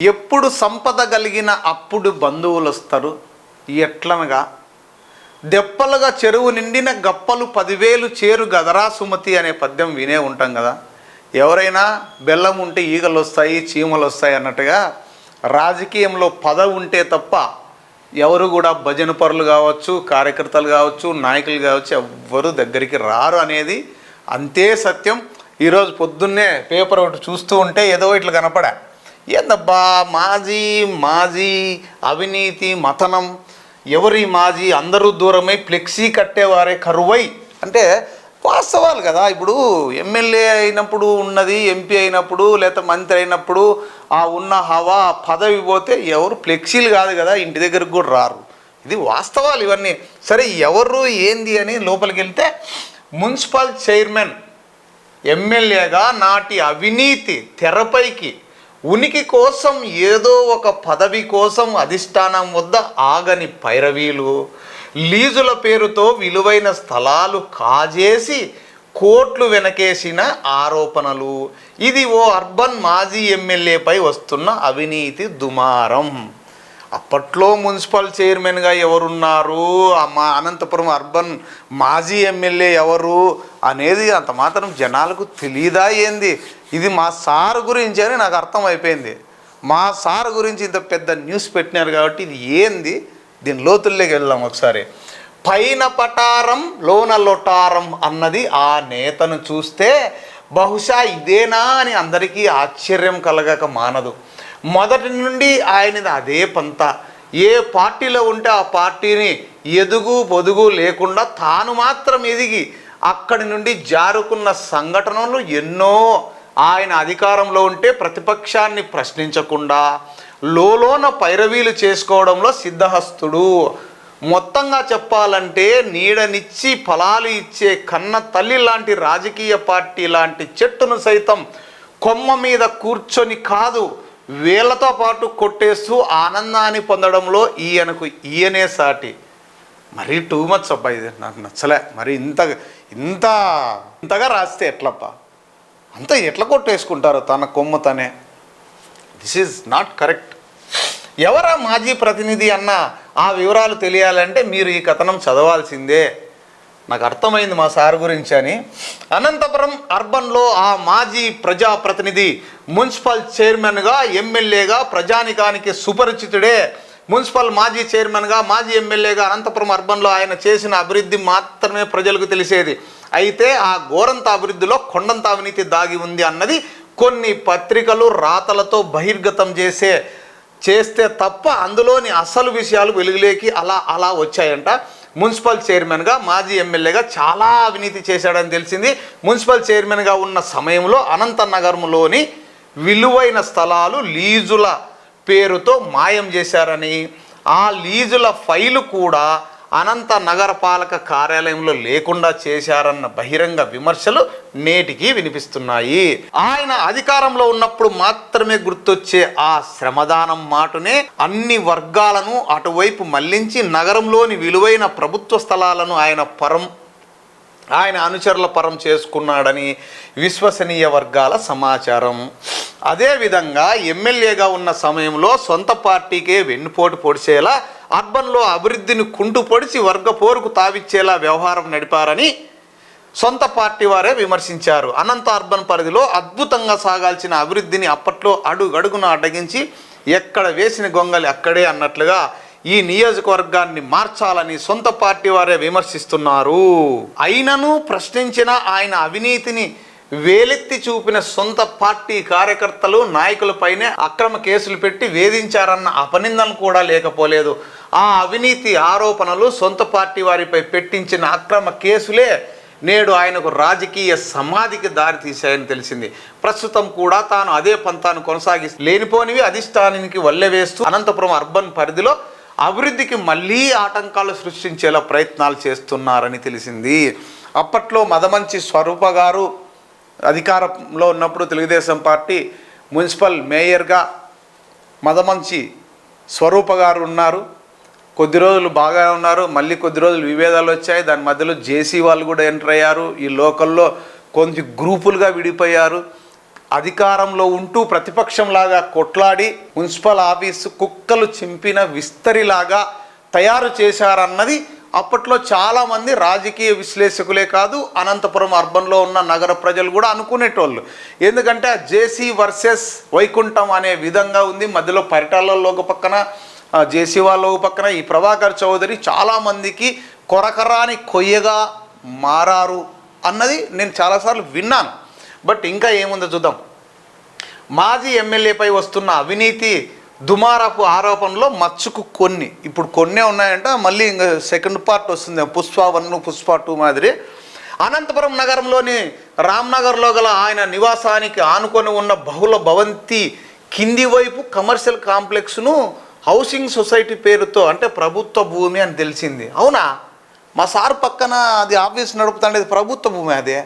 ఎప్పుడు సంపద కలిగిన అప్పుడు బంధువులు వస్తారు. ఎట్లనగా దెప్పలుగా చెరువు నిండిన గప్పలు 10,000 చేరు గదరా సుమతి అనే పద్యం వినే ఉంటాం కదా. ఎవరైనా బెల్లం ఉంటే ఈగలు వస్తాయి, చీమలు వస్తాయి అన్నట్టుగా రాజకీయంలో పదవి ఉంటే తప్ప ఎవరు కూడా భజన పరులు కావచ్చు, కార్యకర్తలు కావచ్చు, నాయకులు కావచ్చు ఎవ్వరు దగ్గరికి రారు అనేది అంతే సత్యం. ఈరోజు పొద్దున్నే పేపర్ ఒకటి చూస్తూ ఉంటే ఏదో ఇట్లా కనపడా, ఏందబ్బా మాజీ అవినీతి మతనం, ఎవరి మాజీ అందరూ దూరమై ఫ్లెక్సీ కట్టేవారే కరువై అంటే వాస్తవాలు కదా. ఇప్పుడు ఎమ్మెల్యే అయినప్పుడు ఉన్నది, ఎంపీ అయినప్పుడు లేదా మంత్రి అయినప్పుడు ఆ ఉన్న హవా పదవి పోతే ఎవరు ఫ్లెక్సీలు కాదు కదా, ఇంటి దగ్గరకు కూడా రారు. ఇది వాస్తవాలు ఇవన్నీ. సరే ఎవరు ఏంది అని లోపలికి వెళ్తే మున్సిపల్ చైర్మన్ ఎమ్మెల్యేగా నాటి అవినీతి తెరపైకి ఉనికి కోసం ఏదో ఒక పదవి కోసం అధిష్టానం వద్ద ఆగని పైరవీలు, లీజుల పేరుతో విలువైన స్థలాలు కాజేసి కోట్లు వెనకేసిన ఆరోపణలు, ఇది ఓ అర్బన్ మాజీ ఎమ్మెల్యేపై వస్తున్న అవినీతి దుమారం. అప్పట్లో మున్సిపల్ చైర్మన్గా ఎవరున్నారు, మా అనంతపురం అర్బన్ మాజీ ఎమ్మెల్యే ఎవరు అనేది అంత మాత్రం జనాలకు తెలియదా ఏంది? ఇది మా సార్ గురించి అని నాకు అర్థమైపోయింది. మా సార్ గురించి ఇంత పెద్ద న్యూస్ పెట్టినారు కాబట్టి ఇది ఏంది, దీని లోతుల్లోకి వెళ్దాం ఒకసారి. పైన పటారం లోన లొటారం అన్నది ఆ నేతను చూస్తే బహుశా ఇదేనా అని అందరికీ ఆశ్చర్యం కలగక మానదు. మొదటి నుండి ఆయనది అదే పంత. ఏ పార్టీలో ఉంటే ఆ పార్టీని ఎదుగు పొదుగు లేకుండా తాను మాత్రం ఎదిగి అక్కడి నుండి జారుకున్న సంఘటనలు ఎన్నో. ఆయన అధికారంలో ఉంటే ప్రతిపక్షాన్ని ప్రశ్నించకుండా లోలోన పైరవీలు చేసుకోవడంలో సిద్ధహస్తుడు. మొత్తంగా చెప్పాలంటే నీడనిచ్చి ఫలాలు ఇచ్చే కన్న తల్లి లాంటి రాజకీయ పార్టీ లాంటి చెట్టును సైతం కొమ్మ మీద కూర్చొని కాదు వేళ్లతో పాటు కొట్టేస్తూ ఆనందాన్ని పొందడంలో ఈయనే సాటి. మరీ టూ మచ్ అబ్బా, ఇది నాకు నచ్చలే. మరి ఇంతగా రాస్తే ఎట్లప్పా, అంత ఎట్లా కొట్టేసుకుంటారు తన కొమ్మ తనే? This is not correct. ఎవరా మాజీ ప్రతినిధి అన్న ఆ వివరాలు తెలియాలంటే మీరు ఈ కథనం చదవాల్సిందే. నాకు అర్థమైంది మా సార్ గురించి అని. అనంతపురం అర్బన్లో ఆ మాజీ ప్రజాప్రతినిధి మున్సిపల్ చైర్మన్గా, ఎమ్మెల్యేగా ప్రజానికానికి సుపరిచితుడే. మున్సిపల్ మాజీ చైర్మన్గా, మాజీ ఎమ్మెల్యేగా అనంతపురం అర్బన్లో ఆయన చేసిన అభివృద్ధి మాత్రమే ప్రజలకు తెలిసేది. అయితే ఆ ఘోరంత అభివృద్ధిలో కొండంత అవినీతి దాగి ఉంది అన్నది కొన్ని పత్రికలు రాతలతో బహిర్గతం చేస్తే తప్ప అందులోని అసలు విషయాలు వెలుగులోకి అలా వచ్చాయంట. మున్సిపల్ చైర్మన్గా, మాజీ ఎమ్మెల్యేగా చాలా అవినీతి చేశాడని తెలిసింది. మున్సిపల్ చైర్మన్గా ఉన్న సమయంలో అనంతనగరంలోని విలువైన స్థలాలు లీజుల పేరుతో మాయం చేశారని, ఆ లీజుల ఫైలు కూడా అనంత నగరపాలక కార్యాలయంలో లేకుండా చేశారన్న బహిరంగ విమర్శలు నేటికి వినిపిస్తున్నాయి. ఆయన అధికారంలో ఉన్నప్పుడు మాత్రమే గుర్తొచ్చే ఆ శ్రమదానం మాటనే అన్ని వర్గాలను అటువైపు మళ్లించి నగరంలోని విలువైన ప్రభుత్వ స్థలాలను ఆయన అనుచరుల పరం చేసుకున్నాడని విశ్వసనీయ వర్గాల సమాచారం. అదేవిధంగా ఎమ్మెల్యేగా ఉన్న సమయంలో సొంత పార్టీకే వెన్నుపోటు పొడిచేలా అర్బన్లో అభివృద్ధిని కుంటు పొడిచి వర్గ పోరుకు తావిచ్చేలా వ్యవహారం నడిపారని సొంత పార్టీ వారే విమర్శించారు. అనంత అర్బన్ పరిధిలో అద్భుతంగా సాగాల్సిన అభివృద్ధిని అప్పట్లో అడుగడుగున అడ్డగించి ఎక్కడ వేసిన గొంగలి అక్కడే అన్నట్లుగా ఈ నియోజకవర్గాన్ని మార్చాలని సొంత పార్టీ వారే విమర్శిస్తున్నారు. అయినను ప్రశ్నించిన ఆయన అవినీతిని వేలెత్తి చూపిన సొంత పార్టీ కార్యకర్తలు, నాయకులపైనే అక్రమ కేసులు పెట్టి వేధించారన్న అపనిందన కూడా లేకపోలేదు. ఆ అవినీతి ఆరోపణలు సొంత పార్టీ వారిపై పెట్టించిన అక్రమ కేసులే నేడు ఆయనకు రాజకీయ సమాధికి దారితీశాయని తెలిసింది. ప్రస్తుతం కూడా తాను అదే పంతాను కొనసాగిస్తూ లేనిపోనివి అధిష్టానానికి వల్లెవేస్తూ అనంతపురం అర్బన్ పరిధిలో అభివృద్ధికి మళ్ళీ ఆటంకాలు సృష్టించేలా ప్రయత్నాలు చేస్తున్నారని తెలిసింది. అప్పట్లో మదమంచి స్వరూప గారు అధికారంలో ఉన్నప్పుడు తెలుగుదేశం పార్టీ మున్సిపల్ మేయర్గా మదమంచి స్వరూప గారు ఉన్నారు. కొద్ది రోజులు బాగా ఉన్నారు, మళ్ళీ కొద్ది రోజులు విభేదాలు వచ్చాయి. దాని మధ్యలో జేసీ వాళ్ళు కూడా ఎంటర్ అయ్యారు. ఈ లోకల్లో కొంచెం గ్రూపులుగా విడిపోయారు. అధికారంలో ఉంటూ ప్రతిపక్షంలాగా కొట్లాడి మున్సిపల్ ఆఫీసు కుక్కలు చింపిన విస్తరిలాగా తయారు చేశారన్నది అప్పట్లో చాలామంది రాజకీయ విశ్లేషకులే కాదు, అనంతపురం అర్బన్లో ఉన్న నగర ప్రజలు కూడా అనుకునేటోళ్ళు. ఎందుకంటే జేసీ వర్సెస్ వైకుంఠం అనే విధంగా ఉంది. మధ్యలో పరిటాలలో ఒక పక్కన, జేసీ వాళ్ళ ఒక పక్కన ఈ ప్రభాకర్ చౌదరి చాలామందికి కొరకరాని కొయ్యగా మారారు అన్నది నేను చాలాసార్లు విన్నాను. బట్ ఇంకా ఏముందో చూద్దాం. మాజీ ఎమ్మెల్యేపై వస్తున్న అవినీతి దుమారపు ఆరోపణలో మచ్చుకు ఇప్పుడు కొన్నే ఉన్నాయంట. మళ్ళీ ఇంకా సెకండ్ పార్ట్ వస్తుంది, పుష్ప 1 పుష్ప 2 మాదిరి. అనంతపురం నగరంలోని రామ్నగర్లో గల ఆయన నివాసానికి ఆనుకొని ఉన్న బహుళ భవంతి కింది వైపు కమర్షియల్ కాంప్లెక్స్ను హౌసింగ్ సొసైటీ పేరుతో, అంటే ప్రభుత్వ భూమి అని తెలిసింది. అవునా? మా సార్ పక్కన అది ఆఫీస్ నడుపుతాండేది ప్రభుత్వ భూమి. అదే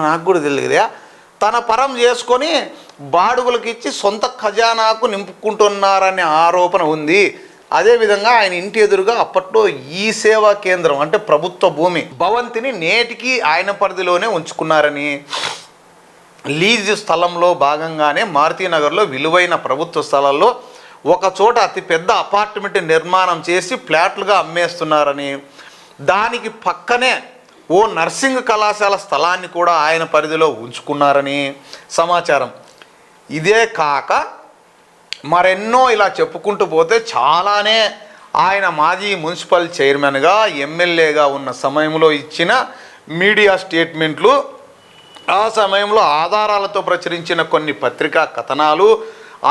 నాకు కూడా తెలియదా. తన పరం చేసుకొని బాడుగులకు ఇచ్చి సొంత ఖజానాకు నింపుకుంటున్నారనే ఆరోపణ ఉంది. అదేవిధంగా ఆయన ఇంటి ఎదురుగా అప్పట్లో ఈ సేవా కేంద్రం, అంటే ప్రభుత్వ భూమి భవంతిని నేటికి ఆయన పరిధిలోనే ఉంచుకున్నారని, లీజ్ స్థలంలో భాగంగానే మారుతీనగర్లో విలువైన ప్రభుత్వ స్థలాల్లో ఒక చోట అతిపెద్ద అపార్ట్మెంట్ నిర్మాణం చేసి ఫ్లాట్లుగా అమ్మేస్తున్నారని, దానికి పక్కనే ఓ నర్సింగ్ కళాశాల స్థలాన్ని కూడా ఆయన పరిధిలో ఉంచుకున్నారని సమాచారం. ఇదే కాక మరెన్నో ఇలా చెప్పుకుంటూ పోతే చాలానే ఆయన మాజీ మున్సిపల్ చైర్మన్గా, ఎమ్మెల్యేగా ఉన్న సమయంలో ఇచ్చిన మీడియా స్టేట్మెంట్లు, ఆ సమయంలో ఆధారాలతో ప్రచురించిన కొన్ని పత్రికా కథనాలు,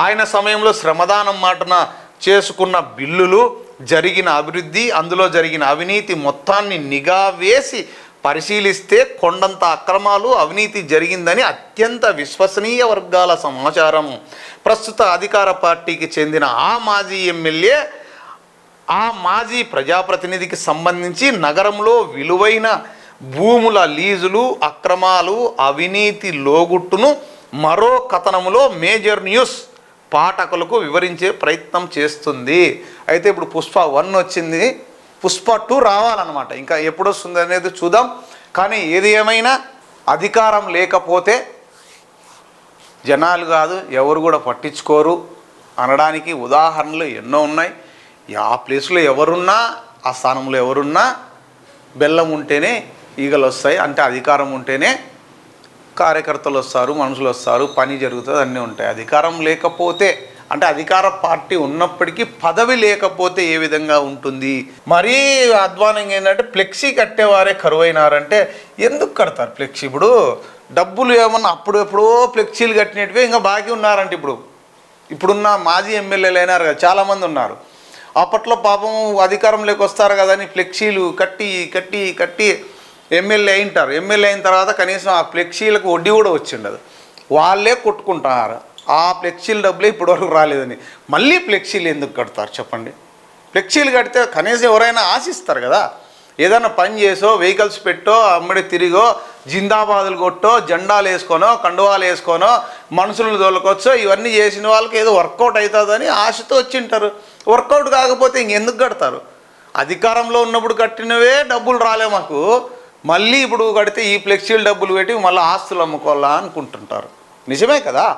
ఆయన సమయంలో శ్రమదానం మాటన చేసుకున్న బిల్లులు, జరిగిన అభివృద్ధి, అందులో జరిగిన అవినీతి మొత్తాన్ని నిఘా వేసి పరిశీలిస్తే కొండంత అక్రమాలు, అవినీతి జరిగిందని అత్యంత విశ్వసనీయ వర్గాల సమాచారం. ప్రస్తుత అధికార పార్టీకి చెందిన ఆ మాజీ ఎమ్మెల్యే, ఆ మాజీ ప్రజాప్రతినిధికి సంబంధించి నగరంలో విలువైన భూముల లీజులు, అక్రమాలు, అవినీతి లోగుట్టును మరో కథనములో మేజర్ న్యూస్ పాఠకులకు వివరించే ప్రయత్నం చేస్తుంది. అయితే ఇప్పుడు పుష్ప 1 వచ్చింది, పుష్ప 2 రావాలన్నమాట. ఇంకా ఎప్పుడు వస్తుంది అనేది చూద్దాం. కానీ ఏది ఏమైనా అధికారం లేకపోతే జనాలు కాదు ఎవరు కూడా పట్టించుకోరు అనడానికి ఉదాహరణలు ఎన్నో ఉన్నాయి. ఆ ప్లేస్లో ఎవరున్నా, ఆ స్థానంలో ఎవరున్నా బెల్లం ఉంటేనే ఈగలు వస్తాయి. అంటే అధికారం ఉంటేనే కార్యకర్తలు వస్తారు, మనుషులు వస్తారు, పని జరుగుతుంది, అన్నీ ఉంటాయి. అధికారం లేకపోతే, అంటే అధికార పార్టీ ఉన్నప్పటికీ పదవి లేకపోతే ఏ విధంగా ఉంటుంది? మరీ అధ్వానంగా ఏంటంటే ఫ్లెక్సీ కట్టేవారే కరువైనారంటే ఎందుకు కడతారు ఫ్లెక్సీ? ఇప్పుడు డబ్బులు ఏమన్నా అప్పుడు ఎప్పుడో ఫ్లెక్సీలు కట్టినట్టువే ఇంకా బాకీ ఉన్నారంటే ఇప్పుడున్న మాజీ ఎమ్మెల్యేలు అయినారు కదా, చాలామంది ఉన్నారు. అప్పట్లో పాపం అధికారంలోకి వస్తారు కదా అని ఫ్లెక్సీలు కట్టి కట్టి కట్టి ఎమ్మెల్యే అయింటారు. ఎమ్మెల్యే అయిన తర్వాత కనీసం ఆ ఫ్లెక్సీలకు వడ్డీ కూడా వచ్చిండదు. వాళ్ళే కొట్టుకుంటున్నారు. ఆ ఫ్లెక్సీల డబ్బులే ఇప్పటివరకు రాలేదని మళ్ళీ ఫ్లెక్సీలు ఎందుకు కడతారు చెప్పండి? ఫ్లెక్సీలు కడితే కనీసం ఎవరైనా ఆశిస్తారు కదా. ఏదైనా పని చేసో, వెహికల్స్ పెట్టో, అమ్మడి తిరిగో, జిందాబాదులు కొట్టో, జెండాలు వేసుకోనో, కండువాలు వేసుకోనో, మనుషులను తోలుకొచ్చో, ఇవన్నీ చేసిన వాళ్ళకి ఏదో వర్కౌట్ అవుతుందని ఆశతో వచ్చింటారు. వర్కౌట్ కాకపోతే ఇంకెందుకు కడతారు? అధికారంలో ఉన్నప్పుడు కట్టినవే డబ్బులు రాలే మాకు, మళ్ళీ ఇప్పుడు కడితే ఈ ఫ్లెక్సీలు డబ్బులు పెట్టి మళ్ళీ ఆస్తులు అమ్ముకోవాలా అనుకుంటుంటారు. నిజమే కదా.